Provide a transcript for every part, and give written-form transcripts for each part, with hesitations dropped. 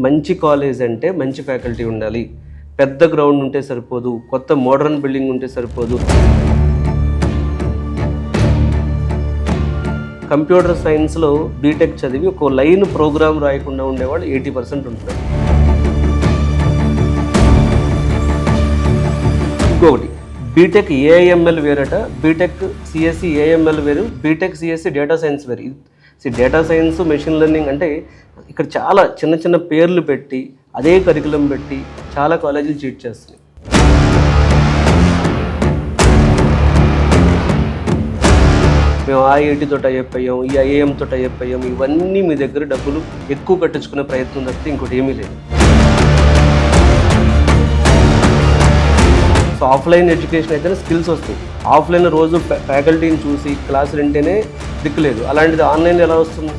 మంచి కాలేజ్ అంటే మంచి ఫ్యాకల్టీ ఉండాలి. పెద్ద గ్రౌండ్ ఉంటే సరిపోదు, కొత్త మోడర్న్ బిల్డింగ్ ఉంటే సరిపోదు. కంప్యూటర్ సైన్స్లో బీటెక్ చదివి ఒక లైన్ ప్రోగ్రామ్ రాయకుండా ఉండేవాళ్ళు 80% ఉంటారు. ఇంకొకటి బీటెక్ ఏఐఎంఎల్ వేరట, బీటెక్ సిఎస్సి ఏఎంఎల్ వేరు, బీటెక్ సిఎస్సి డేటా సైన్స్ వేరు. డేటా సైన్స్, మెషిన్ లెర్నింగ్ అంటే ఇక్కడ చాలా చిన్న చిన్న పేర్లు పెట్టి అదే కరికులం పెట్టి చాలా కాలేజీలు చీట్ చేస్తున్నాయి. మేము IIT టైప్ అయ్యాం, ఈ IIM టైప్ అయ్యాం, ఇవన్నీ మీ దగ్గర డబ్బులు ఎక్కువ కట్టించుకునే ప్రయత్నం తప్పితే ఇంకోటి ఏమీ లేదు. సో ఆఫ్లైన్ ఎడ్యుకేషన్ అయితేనే స్కిల్స్ వస్తాయి. ఆఫ్లైన్ రోజు ఫ్యాకల్టీని చూసి క్లాసులు వింటేనే దిక్కులేదు, అలాంటిది ఆన్లైన్ ఎలా వస్తుంది?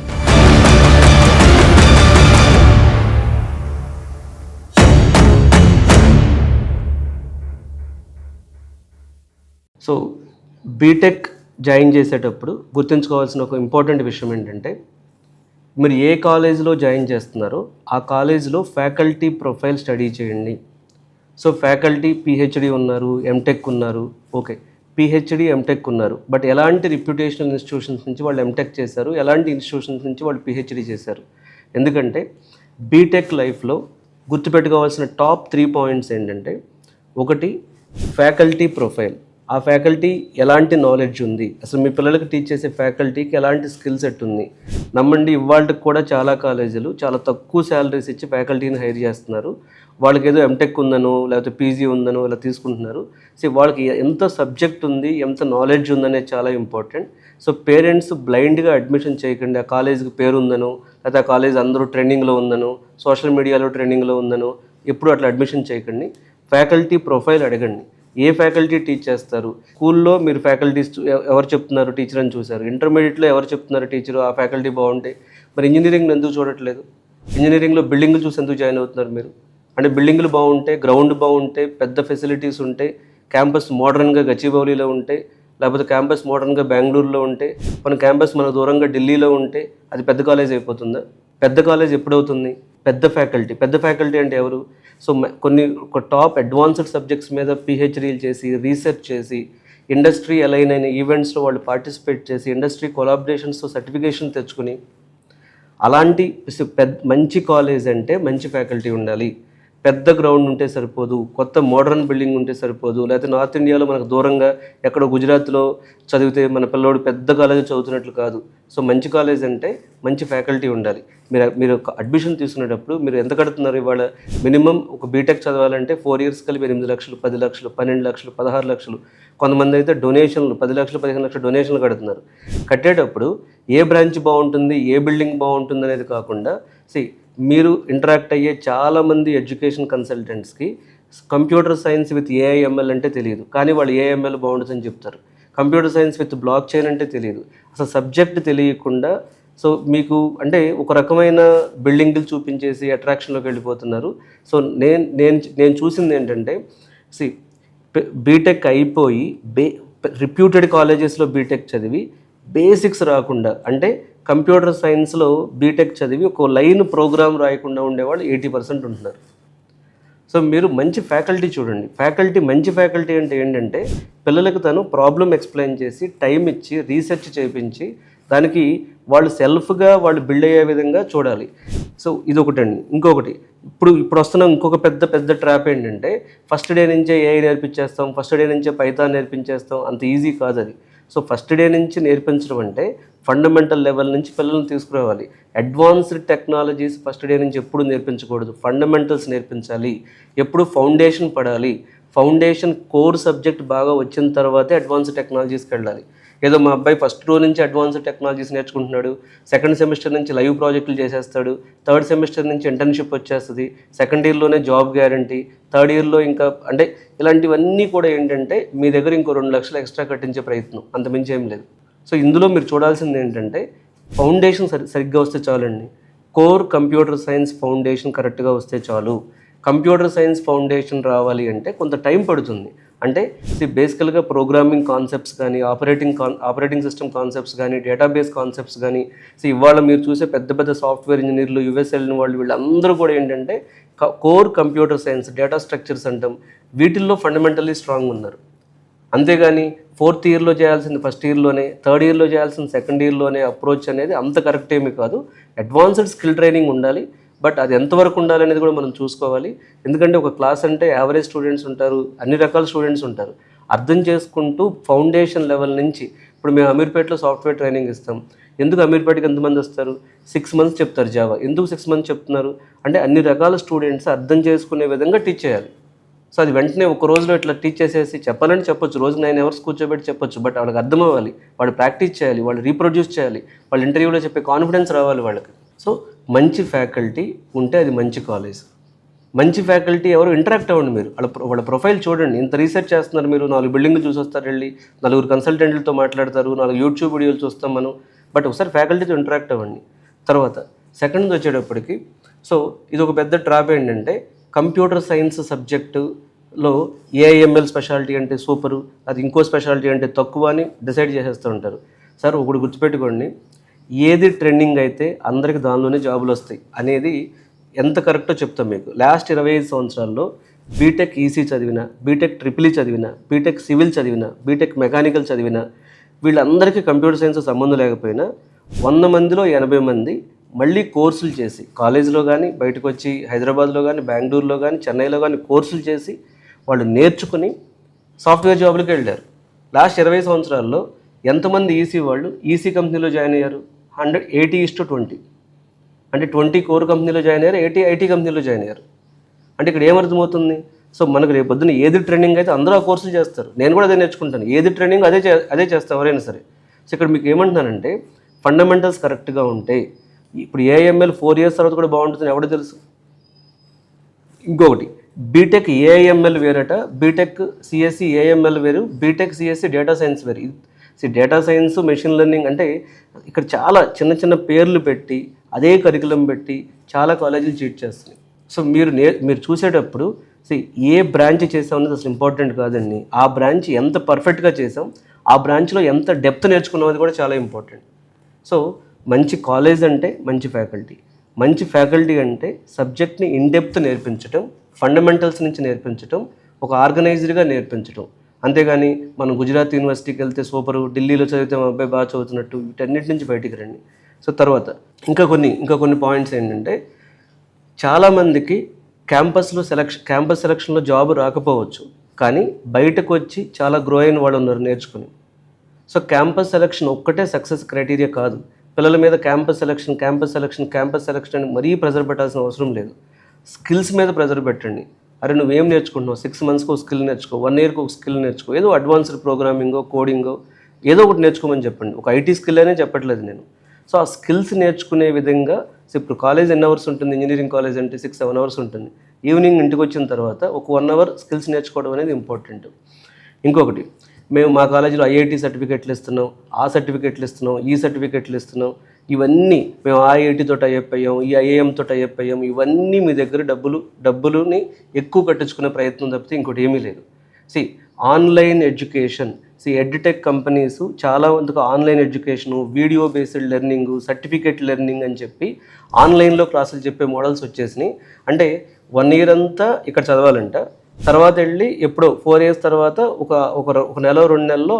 సో బీటెక్ జాయిన్ చేసేటప్పుడు గుర్తుంచుకోవాల్సిన ఒక ఇంపార్టెంట్ విషయం ఏంటంటే, మీరు ఏ కాలేజీలో జాయిన్ చేస్తున్నారో ఆ కాలేజీలో ఫ్యాకల్టీ ప్రొఫైల్ స్టడీ చేయండి. సో ఫ్యాకల్టీ PhD ఉన్నారు, MTech ఉన్నారు, ఓకే, PhD MTech ఉన్నారు, బట్ ఎలాంటి రిప్యుటేషనల్ ఇన్స్టిట్యూషన్స్ నుంచి వాళ్ళు MTech చేశారు, ఎలాంటి ఇన్స్టిట్యూషన్స్ నుంచి వాళ్ళు PhD చేశారు. ఎందుకంటే బీటెక్ లైఫ్లో గుర్తుపెట్టుకోవాల్సిన టాప్ 3 పాయింట్స్ ఏంటంటే, ఒకటి ఫ్యాకల్టీ ప్రొఫైల్. ఆ ఫ్యాకల్టీ ఎలాంటి నాలెడ్జ్ ఉంది, అసలు మీ పిల్లలకి టీచ్ చేసే ఫ్యాకల్టీకి ఎలాంటి స్కిల్ సెట్ ఉంది. నమ్మండి, ఇవాళకి కూడా చాలా కాలేజీలు చాలా తక్కువ శాలరీస్ ఇచ్చి ఫ్యాకల్టీని హైర్ చేస్తున్నారు. వాళ్ళకి ఏదో MTech ఉందనో లేకపోతే PG ఉందనో ఇలా తీసుకుంటున్నారు. సో వాళ్ళకి ఎంత సబ్జెక్ట్ ఉంది, ఎంత నాలెడ్జ్ ఉందనేది చాలా ఇంపార్టెంట్. సో పేరెంట్స్ బ్లైండ్గా అడ్మిషన్ చేయకండి. ఆ కాలేజీకి పేరు ఉందనో లేకపోతే ఆ కాలేజ్ అందరూ ట్రెండింగ్లో ఉందనో సోషల్ మీడియాలో ట్రెండింగ్లో ఉందనో ఎప్పుడు అట్లా అడ్మిషన్ చేయకండి. ఫ్యాకల్టీ ప్రొఫైల్ అడగండి. ఏ ఫ్యాకల్టీ టీచ్ చేస్తారు? స్కూల్లో మీరు ఫ్యాకల్టీస్ ఎవరు చెప్తున్నారు టీచర్ అని చూశారు, ఇంటర్మీడియట్లో ఎవరు చెప్తున్నారు టీచరు, ఆ ఫ్యాకల్టీ బాగుంటే మరి ఇంజనీరింగ్ ఎందుకు చూడట్లేదు? ఇంజనీరింగ్లో బిల్డింగ్లు చూసి ఎందుకు జాయిన్ అవుతున్నారు మీరు? అంటే బిల్డింగ్లు బాగుంటే, గ్రౌండ్ బాగుంటే, పెద్ద ఫెసిలిటీస్ ఉంటే, క్యాంపస్ మోడర్న్గా గచ్చిబౌలిలో ఉంటే, లేకపోతే క్యాంపస్ మోడర్న్గా బెంగళూరులో ఉంటే, మన క్యాంపస్ మన దూరంగా ఢిల్లీలో ఉంటే అది పెద్ద కాలేజ్ అయిపోతుందా? పెద్ద కాలేజ్ ఎప్పుడవుతుంది? పెద్ద ఫ్యాకల్టీ అంటే ఎవరు? సో ఒక టాప్ అడ్వాన్స్డ్ సబ్జెక్ట్స్ మీద PhDలు చేసి, రీసెర్చ్ చేసి, ఇండస్ట్రీ అలైన్ అయిన ఈవెంట్స్లో వాళ్ళు పార్టిసిపేట్ చేసి, ఇండస్ట్రీ కొలాబరేషన్స్తో సర్టిఫికేషన్ తెచ్చుకుని, అలాంటి మంచి కాలేజ్ అంటే మంచి ఫ్యాకల్టీ ఉండాలి. పెద్ద గ్రౌండ్ ఉంటే సరిపోదు, కొత్త మోడర్న్ బిల్డింగ్ ఉంటే సరిపోదు, లేకపోతే నార్త్ ఇండియాలో మనకు దూరంగా ఎక్కడో గుజరాత్లో చదివితే మన పిల్లోడు పెద్ద కాలేజ్ చదువుతున్నట్లు కాదు. సో మంచి కాలేజ్ అంటే మంచి ఫ్యాకల్టీ ఉండాలి. మీరు అడ్మిషన్ తీసుకునేటప్పుడు మీరు ఎంత కడుతున్నారు? ఇవాళ మినిమం ఒక బీటెక్ చదవాలంటే 4 years కలిపి 8 లక్షలు, 10 లక్షలు, 12 లక్షలు, 16 లక్షలు, కొంతమంది అయితే డొనేషన్లు 10 లక్షలు, 15 లక్షలు డొనేషన్లు కడుతున్నారు. కట్టేటప్పుడు ఏ బ్రాంచ్ బాగుంటుంది, ఏ బిల్డింగ్ బాగుంటుంది అనేది కాకుండా మీరు ఇంటరాక్ట్ అయ్యే చాలామంది ఎడ్యుకేషన్ కన్సల్టెంట్స్కి కంప్యూటర్ సైన్స్ విత్ AIML అంటే తెలియదు, కానీ వాళ్ళు AIML బాగుంటుందని చెప్తారు. Computer science with blockchain అంటే తెలియదు. అసలు సబ్జెక్ట్ తెలియకుండా సో మీకు అంటే ఒక రకమైన బిల్డింగ్లు చూపించేసి అట్రాక్షన్లోకి వెళ్ళిపోతున్నారు. సో నేను చూసింది ఏంటంటే, బీటెక్ అయిపోయి రిప్యూటెడ్ కాలేజెస్లో బీటెక్ చదివి బేసిక్స్ రాకుండా, అంటే కంప్యూటర్ సైన్స్లో బీటెక్ చదివి ఒక లైన్ ప్రోగ్రామ్ రాయకుండా ఉండేవాళ్ళు 80% ఉంటున్నారు. సో మీరు మంచి ఫ్యాకల్టీ చూడండి. మంచి ఫ్యాకల్టీ అంటే ఏంటంటే, పిల్లలకు తను ప్రాబ్లం ఎక్స్ప్లెయిన్ చేసి, టైం ఇచ్చి, రీసెర్చ్ చేయించి, దానికి వాళ్ళు సెల్ఫ్గా వాళ్ళు బిల్డ్ అయ్యే విధంగా చూడాలి. సో ఇది ఒకటండి. ఇంకొకటి ఇప్పుడు వస్తున్న ఇంకొక పెద్ద ట్రాప్ ఏంటంటే, ఫస్ట్ డే నుంచే AI నేర్పించేస్తాం, ఫస్ట్ డే నుంచే పైథాన్ నేర్పించేస్తాం. అంత ఈజీ కాదు అది. సో ఫస్ట్ డే నుంచి నేర్పించడం అంటే ఫండమెంటల్ లెవెల్ నుంచి పిల్లల్ని తీసుకురావాలి. అడ్వాన్స్డ్ టెక్నాలజీస్ ఫస్ట్ డే నుంచి ఎప్పుడు నేర్పించకూడదు, ఫండమెంటల్స్ నేర్పించాలి. ఎప్పుడు ఫౌండేషన్ పడాలి. ఫౌండేషన్ కోర్ సబ్జెక్ట్ బాగా వచ్చిన తర్వాతే అడ్వాన్స్డ్ టెక్నాలజీస్కి వెళ్ళాలి. ఏదో మా అబ్బాయి ఫస్ట్ రో నుంచి అడ్వాన్స్డ్ టెక్నాలజీస్ నేర్చుకుంటున్నాడు, సెకండ్ సెమిస్టర్ నుంచి లైవ్ ప్రాజెక్టులు చేసేస్తాడు, థర్డ్ సెమిస్టర్ నుంచి ఇంటర్న్షిప్ వచ్చేస్తుంది, సెకండ్ ఇయర్లోనే జాబ్ గ్యారంటీ, థర్డ్ ఇయర్లో ఇంకా అంటే ఇలాంటివన్నీ కూడా ఏంటంటే మీ దగ్గర ఇంకో 2 లక్షలు ఎక్స్ట్రా కట్టించే ప్రయత్నం, అంతమించి ఏం లేదు. సో ఇందులో మీరు చూడాల్సింది ఏంటంటే, ఫౌండేషన్ సరిగ్గా వస్తే చాలండి. కోర్ కంప్యూటర్ సైన్స్ ఫౌండేషన్ కరెక్ట్గా వస్తే చాలు. కంప్యూటర్ సైన్స్ ఫౌండేషన్ రావాలి అంటే కొంత టైం పడుతుంది. అంటే బేసికల్గా ప్రోగ్రామింగ్ కాన్సెప్ట్స్ కానీ ఆపరేటింగ్ సిస్టమ్ కాన్సెప్ట్స్ కానీ డేటాబేస్ కాన్సెప్ట్స్ కానీ ఇవాళ మీరు చూసే పెద్ద పెద్ద సాఫ్ట్వేర్ ఇంజనీర్లు యుఎస్ వెళ్ళిన వీళ్ళందరూ కూడా ఏంటంటే core computer science data structures అంటాం వీటిల్లో ఫండమెంటల్లీ స్ట్రాంగ్ ఉన్నారు. అంతేగాని 4th ఇయర్లో చేయాల్సింది ఫస్ట్ ఇయర్లోనే, 3rd ఇయర్లో చేయాల్సింది 2nd ఇయర్లోనే అప్రోచ్ అనేది అంత కరెక్ట్ ఏమీ కాదు. అడ్వాన్స్డ్ స్కిల్ ట్రైనింగ్ ఉండాలి, బట్ అది ఎంతవరకు ఉండాలనేది కూడా మనం చూసుకోవాలి. ఎందుకంటే ఒక క్లాస్ అంటే యావరేజ్ స్టూడెంట్స్ ఉంటారు, అన్ని రకాల స్టూడెంట్స్ ఉంటారు. అర్థం చేసుకుంటూ ఫౌండేషన్ లెవెల్ నుంచి ఇప్పుడు మేము అమీర్పేటలో సాఫ్ట్వేర్ ట్రైనింగ్ ఇస్తాం. ఎందుకు అమీర్పేటకి ఎంతమంది వస్తారు? 6 months చెప్తారు జావా. ఎందుకు 6 months చెప్తున్నారు అంటే అన్ని రకాల స్టూడెంట్స్ అర్థం చేసుకునే విధంగా టీచ్ చేయాలి. సో అది వెంటనే ఒక రోజులో ఇట్లా టీచ్ చేసేసి చెప్పాలని చెప్పొచ్చు, రోజుకి 9 hours కూర్చోబెట్టి చెప్పొచ్చు, బట్ వాళ్ళకి అర్థం అవ్వాలి, వాళ్ళు ప్రాక్టీస్ చేయాలి, వాళ్ళు రీప్రొడ్యూస్ చేయాలి, వాళ్ళు ఇంటర్వ్యూలో చెప్పే కాన్ఫిడెన్స్ రావాలి వాళ్ళకి. సో మంచి ఫ్యాకల్టీ ఉంటే అది మంచి కాలేజ్. మంచి ఫ్యాకల్టీ ఎవరు ఇంటరాక్ట్ అవ్వండి, మీరు వాళ్ళ ప్రొఫైల్ చూడండి. ఇంత రీసెర్చ్ చేస్తున్నారు మీరు, 4 బిల్డింగ్లు చూసి వస్తారు, వెళ్ళి 4 కన్సల్టెంట్లతో మాట్లాడతారు, 4 యూట్యూబ్ వీడియోలు చూస్తాం మనం, బట్ ఒకసారి ఫ్యాకల్టీతో ఇంటరాక్ట్ అవ్వండి. తర్వాత సెకండ్ వచ్చేటప్పటికి సో ఇది ఒక పెద్ద ట్రాప్ ఏంటంటే కంప్యూటర్ సైన్స్ సబ్జెక్టులో ఏఐఎంఎల్ స్పెషాలిటీ అంటే సూపరు, అది ఇంకో స్పెషాలిటీ అంటే తక్కువ అని డిసైడ్ చేసేస్తూ ఉంటారు. సార్ ఒకటి గుర్తుపెట్టుకోండి, ఏది ట్రెండింగ్ అయితే అందరికి దానిలోనే జాబులు వస్తాయి అనేది ఎంత కరెక్టో చెప్తాం మీకు. లాస్ట్ 25 సంవత్సరాల్లో బీటెక్ ఈసీ చదివిన, బీటెక్ ట్రిపుల్ చదివిన, బీటెక్ సివిల్ చదివిన, బీటెక్ మెకానికల్ చదివిన వీళ్ళందరికీ కంప్యూటర్ సైన్స్ సంబంధం లేకపోయినా 100 మందిలో 80 మంది మళ్ళీ కోర్సులు చేసి కాలేజీలో కానీ బయటకు వచ్చి హైదరాబాద్లో కానీ బెంగళూరులో కానీ చెన్నైలో కానీ కోర్సులు చేసి వాళ్ళు నేర్చుకుని సాఫ్ట్వేర్ జాబులకు వెళ్ళారు. లాస్ట్ 20 సంవత్సరాల్లో ఎంతమంది ఈసీ వాళ్ళు ఈసీ కంపెనీలో జాయిన్ అయ్యారు? 80:20. అంటే 20 కోర్ కంపెనీలో జాయిన్ అయ్యారు, 80 ఐటీ కంపెనీలో జాయిన్ అయ్యారు. అంటే ఇక్కడ ఏమర్థమవుతుంది? సో మనకు రేపు పొద్దున్న ఏది ట్రైనింగ్ అయితే అందరూ ఆ కోర్సులు చేస్తారు, నేను కూడా అదే నేర్చుకుంటాను, ఏది ట్రైనింగ్ అదే చేస్తాను ఎవరైనా సరే. సో ఇక్కడ మీకు ఏమంటున్నానంటే ఫండమెంటల్స్ కరెక్ట్గా ఉంటే ఇప్పుడు ఏఐఎంఎల్ 4 years తర్వాత కూడా బాగుంటుందని ఎవడో తెలుసు. ఇంకొకటి బీటెక్ ఏఐఎంఎల్ వేరట, బీటెక్ సిఎస్సి ఏఐఎంఎల్ వేరు, బీటెక్ సిఎస్సి డేటా సైన్స్ వేరు. డేటా సైన్స్ మెషిన్ లెర్నింగ్ అంటే ఇక్కడ చాలా చిన్న చిన్న పేర్లు పెట్టి అదే కరికులం పెట్టి చాలా కాలేజీలు చీట్ చేస్తున్నాయి. సో మీరు చూసేటప్పుడు ఏ బ్రాంచ్ చేసాం అనేది అసలు ఇంపార్టెంట్ కాదండి, ఆ బ్రాంచ్ ఎంత పర్ఫెక్ట్గా చేసాం, ఆ బ్రాంచ్లో ఎంత డెప్త్ నేర్చుకున్నది కూడా చాలా ఇంపార్టెంట్. సో మంచి కాలేజ్ అంటే మంచి ఫ్యాకల్టీ అంటే సబ్జెక్ట్ని ఇన్డెప్త్ నేర్పించటం, ఫండమెంటల్స్ నుంచి నేర్పించటం, ఒక ఆర్గనైజ్డ్గా నేర్పించటం. అంతేగాని మనం గుజరాత్ యూనివర్సిటీకి వెళ్తే సూపరు, ఢిల్లీలో చదివితే మా అబ్బాయి బాగా చదువుతున్నట్టు, వీటన్నిటి నుంచి బయటికి రండి. సో తర్వాత ఇంకా కొన్ని పాయింట్స్ ఏంటంటే చాలామందికి క్యాంపస్ సెలక్షన్లో జాబ్ రాకపోవచ్చు, కానీ బయటకు వచ్చి చాలా గ్రో అయిన వాళ్ళు ఉన్నారు నేర్చుకుని. సో క్యాంపస్ సెలక్షన్ ఒక్కటే సక్సెస్ క్రైటీరియా కాదు. పిల్లల మీద క్యాంపస్ సెలక్షన్ అని మరీ ప్రెజర్ పెట్టాల్సిన అవసరం లేదు. స్కిల్స్ మీద ప్రెజర్ పెట్టండి. అరే నువ్వేం నేర్చుకుంటున్నావు, 6 monthsకి ఒక స్కిల్ నేర్చుకో, 1 yearకి ఒక స్కిల్ నేర్చుకో, ఏదో అడ్వాన్స్డ్ ప్రోగ్రామింగో కోడింగో ఏదో ఒకటి నేర్చుకోమని చెప్పండి. ఒక ఐటీ స్కిల్ అనే చెప్పట్లేదు నేను. సో ఆ స్కిల్స్ నేర్చుకునే విధంగా ఇప్పుడు కాలేజ్ ఎన్ని అవర్స్ ఉంటుంది, ఇంజనీరింగ్ కాలేజ్ అంటే 6-7 hours ఉంటుంది. ఈవినింగ్ ఇంటికి వచ్చిన తర్వాత ఒక 1 hour స్కిల్స్ నేర్చుకోవడం అనేది ఇంపార్టెంట్. ఇంకొకటి, మేము మా కాలేజీలో ఐఐటి సర్టిఫికెట్లు ఇస్తున్నాం, ఆ సర్టిఫికెట్లు ఇస్తున్నాం, ఈ సర్టిఫికెట్లు ఇస్తున్నాం, ఇవన్నీ మేము ఐఐటితో టైఅప్ అయ్యాం, ఈ ఐఐఎంతో టైఅప్ అయ్యాం, ఇవన్నీ మీ దగ్గర డబ్బులుని ఎక్కువ కట్టించుకునే ప్రయత్నం తప్పితే ఇంకోటి ఏమీ లేదు. ఆన్లైన్ ఎడ్యుకేషన్, ఎడ్యుటెక్ కంపెనీస్ చాలా మందికి online education, video based learning, certificate learning అని చెప్పి ఆన్లైన్లో క్లాసులు చెప్పే మోడల్స్ వచ్చేసినాయి. అంటే 1 year అంతా ఇక్కడ చదవాలంట, తర్వాత వెళ్ళి ఎప్పుడో 4 years తర్వాత ఒక నెల 2 నెలల్లో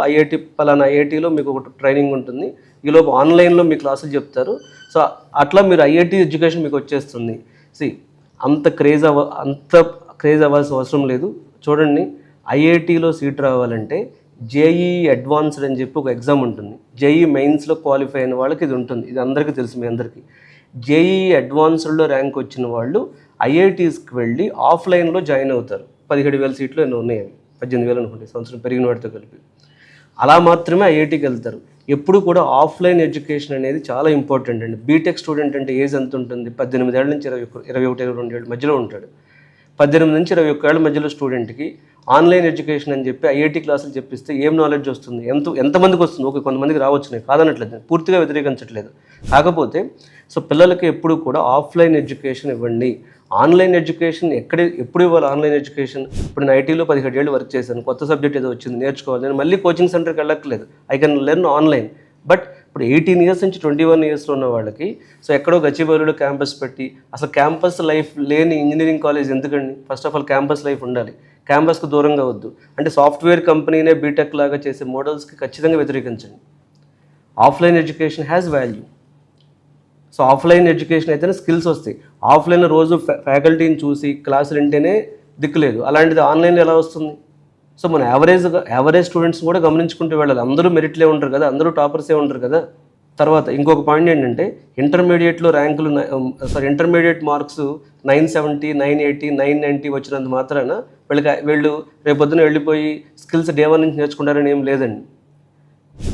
పలానా ఐఐటీలో మీకు ఒక ట్రైనింగ్ ఉంటుంది, ఈలోపు ఆన్లైన్లో మీ క్లాసులు చెప్తారు. సో అట్లా మీరు ఐఐటీ ఎడ్యుకేషన్ మీకు వచ్చేస్తుంది. అంత క్రేజ్ అవ్వాల్సిన అవసరం లేదు. చూడండి, ఐఐటీలో సీట్ రావాలంటే జేఈ అడ్వాన్స్డ్ అని చెప్పి ఒక ఎగ్జామ్ ఉంటుంది. జేఈ మెయిన్స్లో క్వాలిఫై అయిన వాళ్ళకి ఇది ఉంటుంది, ఇది అందరికీ తెలుసు మీ అందరికీ. జేఈ అడ్వాన్స్డ్లో ర్యాంక్ వచ్చిన వాళ్ళు ఐఐటీస్కి వెళ్ళి ఆఫ్లైన్లో జాయిన్ అవుతారు. 17,000 సీట్లు ఎన్నో ఉన్నాయి, 18,000 అనుకుంటే సంవత్సరం పెరిగిన వాటితో కలిపి. అలా మాత్రమే ఐఐటీకి వెళ్తారు. ఎప్పుడు కూడా ఆఫ్లైన్ ఎడ్యుకేషన్ అనేది చాలా ఇంపార్టెంట్ అండి. బీటెక్ స్టూడెంట్ అంటే ఏజ్ ఎంత ఉంటుంది? 18 ఏళ్ళ నుంచి 21-22 ఏళ్ళ మధ్యలో ఉంటాడు. 18 నుంచి 21 ఏళ్ళ మధ్యలో స్టూడెంట్కి ఆన్లైన్ ఎడ్యుకేషన్ అని చెప్పి ఐఐటీ క్లాసులు చెప్పిస్తే ఏం నాలెడ్జ్ వస్తుంది? ఎంతమందికి వస్తుంది? ఓకే, కొంతమందికి రావచ్చునే, కాదనట్లేదు, పూర్తిగా వ్యతిరేకించట్లేదు. కాకపోతే పిల్లలకి ఎప్పుడు కూడా ఆఫ్లైన్ ఎడ్యుకేషన్ ఇవ్వండి. ఆన్లైన్ ఎడ్యుకేషన్ ఎప్పుడు ఇవ్వాలి ఆన్లైన్ ఎడ్యుకేషన్? ఇప్పుడు నేను ఐటీలో 17 ఏళ్ళు వర్క్ చేశాను, కొత్త సబ్జెక్ట్ ఏదో వచ్చింది నేర్చుకోవాలి, నేను మళ్ళీ కోచింగ్ సెంటర్కి వెళ్ళట్లేదు, I can learn online. But ఇప్పుడు 18 ఇయర్స్ నుంచి 21 ఇయర్స్లో ఉన్న వాళ్ళకి సో ఎక్కడో గచ్చిబౌలిలో క్యాంపస్ పెట్టి, అసలు క్యాంపస్ లైఫ్ లేని ఇంజనీరింగ్ కాలేజ్ ఎందుకండి? First of all campus life ఉండాలి, క్యాంపస్కి దూరంగా వద్దు. అంటే సాఫ్ట్వేర్ కంపెనీనే బీటెక్ లాగా చేసే మోడల్స్కి ఖచ్చితంగా వ్యతిరేకించండి. Offline education has value. So offline education అయితేనే స్కిల్స్ వస్తాయి. ఆఫ్లైన్ రోజు ఫ్యాకల్టీని చూసి క్లాసులు వింటేనే దిక్కులేదు, అలాంటిది ఆన్లైన్లో ఎలా వస్తుంది? సో మన యావరేజ్ స్టూడెంట్స్ కూడా గమనించుకుంటూ వెళ్ళాలి. అందరూ మెరిట్లే ఉంటారు కదా, అందరూ టాపర్సే ఉంటారు కదా. తర్వాత ఇంకొక పాయింట్ ఏంటంటే ఇంటర్మీడియట్లో ర్యాంకులు ఇంటర్మీడియట్ మార్క్స్ 970, 980, 990 వచ్చినంత మాత్రాన వీళ్ళు రేపొద్దున వెళ్ళిపోయి స్కిల్స్ డే 1 నుంచి నేర్చుకుంటారని ఏం లేదండి.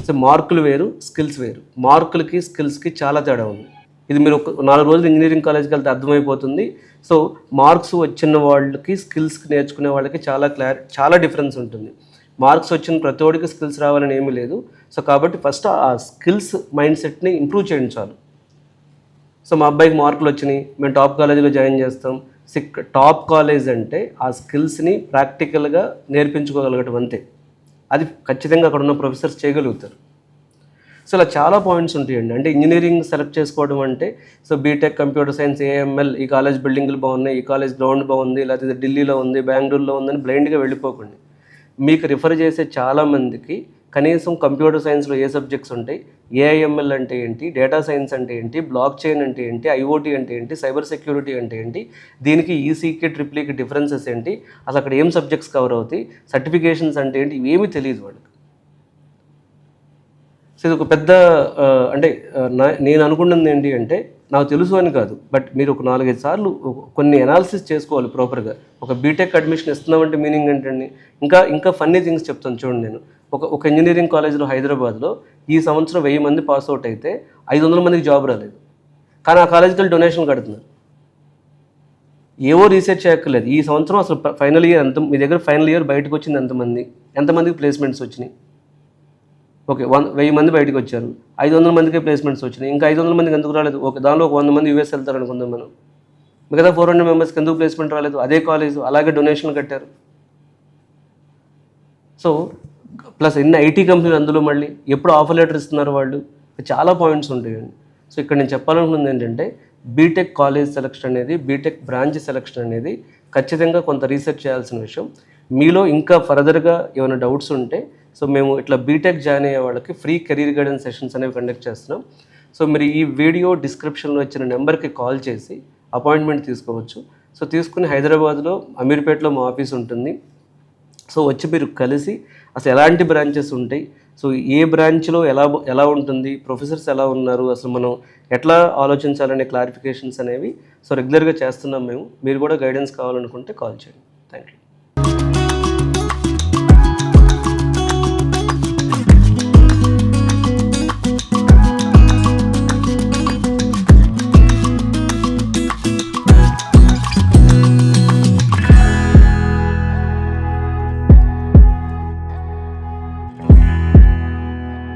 సో మార్కులు వేరు, స్కిల్స్ వేరు. మార్కులకి స్కిల్స్కి చాలా తేడా ఉంది. ఇది మీరు 4 రోజులు ఇంజనీరింగ్ కాలేజ్కి వెళ్తే అర్థమైపోతుంది. సో మార్క్స్ వచ్చిన వాళ్ళకి స్కిల్స్కి నేర్చుకునే వాళ్ళకి చాలా డిఫరెన్స్ ఉంటుంది. మార్క్స్ వచ్చిన ప్రతి ఒక్కడికి స్కిల్స్ రావాలని ఏమీ లేదు. సో కాబట్టి ఫస్ట్ ఆ స్కిల్స్ మైండ్ సెట్ని ఇంప్రూవ్ చేయండి చాలు. సో మా అబ్బాయికి మార్కులు వచ్చినాయి, మేము టాప్ కాలేజీలో జాయిన్ చేస్తాం. టాప్ కాలేజ్ అంటే ఆ స్కిల్స్ని ప్రాక్టికల్గా నేర్పించుకోగలగటం అంతే. అది ఖచ్చితంగా అక్కడ ఉన్న ప్రొఫెసర్స్ చేయగలుగుతారు. సో ఇలా చాలా పాయింట్స్ ఉంటాయండి. అంటే ఇంజనీరింగ్ సెలెక్ట్ చేసుకోవడం అంటే so BTech, computer science, AML, ఈ కాలేజ్ బిల్డింగ్లు బాగున్నాయి, ఈ కాలేజ్ గ్రౌండ్ బాగుంది, లేకపోతే ఢిల్లీలో ఉంది, బెంగళూరులో ఉందని బ్లైండ్గా వెళ్ళిపోకండి. మీకు రిఫర్ చేసే చాలామందికి కనీసం కంప్యూటర్ సైన్స్లో ఏ సబ్జెక్ట్స్ ఉంటాయి, ఏఐఎంఎల్ అంటే ఏంటి, డేటా సైన్స్ అంటే ఏంటి, బ్లాక్ చైన్ అంటే ఏంటి, ఐఓటీ అంటే ఏంటి, సైబర్ సెక్యూరిటీ అంటే ఏంటి, దీనికి ఈసీకి ట్రిపుల్ఈకి డిఫరెన్సెస్ ఏంటి, అసలు అక్కడ ఏం సబ్జెక్ట్స్ కవర్ అవుతాయి, సర్టిఫికేషన్స్ అంటే ఏంటి, ఇవేమీ తెలియదు వాళ్ళకి. సో ఇది ఒక పెద్ద నేను అనుకున్నది ఏంటి అంటే, నాకు తెలుసు అని కాదు, బట్ మీరు ఒక 4-5 సార్లు కొన్ని అనాలిసిస్ చేసుకోవాలి ప్రాపర్గా. ఒక బీటెక్ అడ్మిషన్ ఇస్తున్నామంటే మీనింగ్ ఏంటండి? ఇంకా ఫన్నీ థింగ్స్ చెప్తాను చూడండి. నేను ఒక ఇంజనీరింగ్ కాలేజ్లో హైదరాబాద్లో ఈ సంవత్సరం 1000 మంది పాస్ అవుట్ అయితే 500 మందికి జాబ్ రాలేదు, కానీ ఆ కాలేజ్కి డొనేషన్ కడుతున్నారు. ఏవో రీసెర్చ్ చేయక్కర్లేదు. ఈ సంవత్సరం అసలు ఫైనల్ ఇయర్ మీ దగ్గర ఫైనల్ ఇయర్ బయటకు వచ్చింది ఎంతమందికి ప్లేస్మెంట్స్ వచ్చినాయి? ఓకే, 1000 మంది బయటకు వచ్చారు, 500 మందికే ప్లేస్మెంట్స్ వచ్చినాయి. ఇంకా 500 మందికి ఎందుకు రాలేదు? దానిలో ఒక 100 మంది యూఎస్ వెళ్తారు అనుకుందాం మనం, మిగతా 400 మెంబర్స్కి ఎందుకు ప్లేస్మెంట్ రాలేదు? అదే కాలేజ్ అలాగే డొనేషన్లు కట్టారు. సో ప్లస్ ఎన్ని ఐటీ కంపెనీలు అందులో మళ్ళీ ఎప్పుడు ఆఫర్ లెటర్ ఇస్తున్నారు వాళ్ళు, చాలా పాయింట్స్ ఉంటాయండి. సో ఇక్కడ నేను చెప్పాలనుకున్నది ఏంటంటే, బీటెక్ కాలేజ్ సెలక్షన్ అనేది, బీటెక్ బ్రాంచ్ సెలక్షన్ అనేది ఖచ్చితంగా కొంత రీసెర్చ్ చేయాల్సిన విషయం. మీలో ఇంకా ఫర్దర్గా ఏమైనా డౌట్స్ ఉంటే సో మేము ఇట్లా బీటెక్ జాయిన్ అయ్యే వాళ్ళకి ఫ్రీ కెరీర్ గైడెన్స్ సెషన్స్ అనేవి కండక్ట్ చేస్తున్నాం. సో మీరు ఈ వీడియో డిస్క్రిప్షన్లో ఇచ్చిన నెంబర్కి కాల్ చేసి అపాయింట్మెంట్ తీసుకోవచ్చు. సో తీసుకుని హైదరాబాద్లో అమీర్పేటలో మా ఆఫీస్ ఉంటుంది. సో వచ్చి మీరు కలిసి అసలు ఎలాంటి బ్రాంచెస్ ఉంటాయి, సో ఏ బ్రాంచ్లో ఎలా ఉంటుంది, ప్రొఫెసర్స్ ఎలా ఉన్నారు, అసలు మనం ఎట్లా ఆలోచించాలనే క్లారిఫికేషన్స్ అనేవి సో రెగ్యులర్గా చేస్తున్నాం మేము. మీరు కూడా గైడెన్స్ కావాలనుకుంటే కాల్ చేయండి. Thank you.